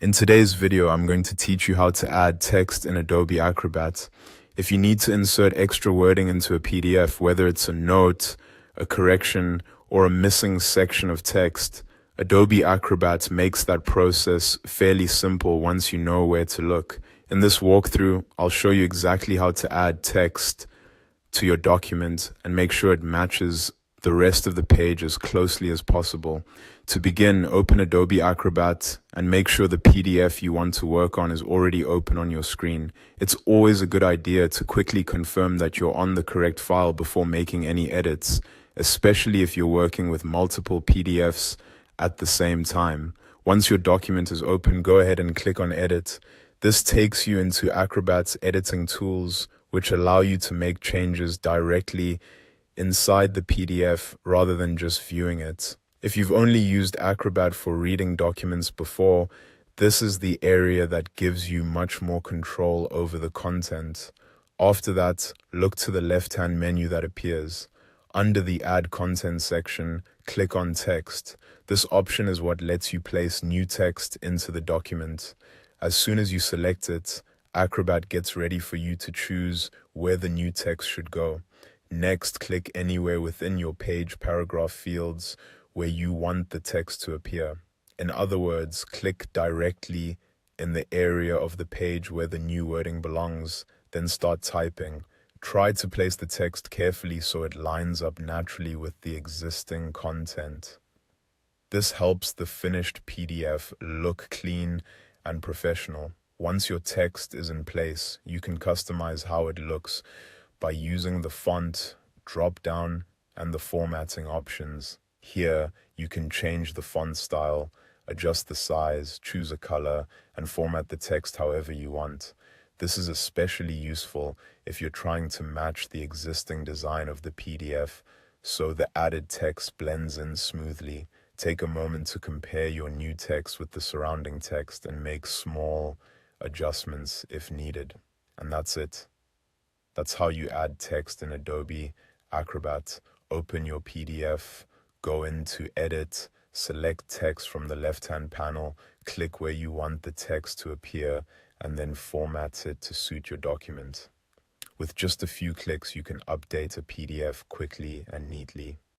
In today's video, I'm going to teach you how to add text in Adobe Acrobat. If you need to insert extra wording into a PDF, whether it's a note, a correction, or a missing section of text, Adobe Acrobat makes that process fairly simple once you know where to look. In this walkthrough, I'll show you exactly how to add text to your document and make sure it matches the rest of the page as closely as possible. To begin, open Adobe Acrobat and make sure the PDF you want to work on is already open on your screen. It's always a good idea to quickly confirm that you're on the correct file before making any edits, especially if you're working with multiple PDFs at the same time. Once your document is open, go ahead and click on Edit. This takes you into Acrobat's editing tools, which allow you to make changes directly inside the PDF rather than just viewing it. If you've only used Acrobat for reading documents before, this is the area that gives you much more control over the content. After that, look to the left-hand menu that appears. Under the Add Content section, click on Text. This option is what lets you place new text into the document. As soon as you select it, Acrobat gets ready for you to choose where the new text should go. Next, click anywhere within your page paragraph fields where you want the text to appear. In other words, click directly in the area of the page where the new wording belongs, then start typing. Try to place the text carefully so it lines up naturally with the existing content. This helps the finished PDF look clean and professional. Once your text is in place, you can customize how it looks by using the font, drop-down, and the formatting options. Here, you can change the font style, adjust the size, choose a color, and format the text however you want. This is especially useful if you're trying to match the existing design of the PDF, so the added text blends in smoothly. Take a moment to compare your new text with the surrounding text and make small adjustments if needed. And that's it. That's how you add text in Adobe Acrobat. Open your PDF, go into Edit, select text from the left-hand panel, click where you want the text to appear, and then format it to suit your document. With just a few clicks, you can update a PDF quickly and neatly.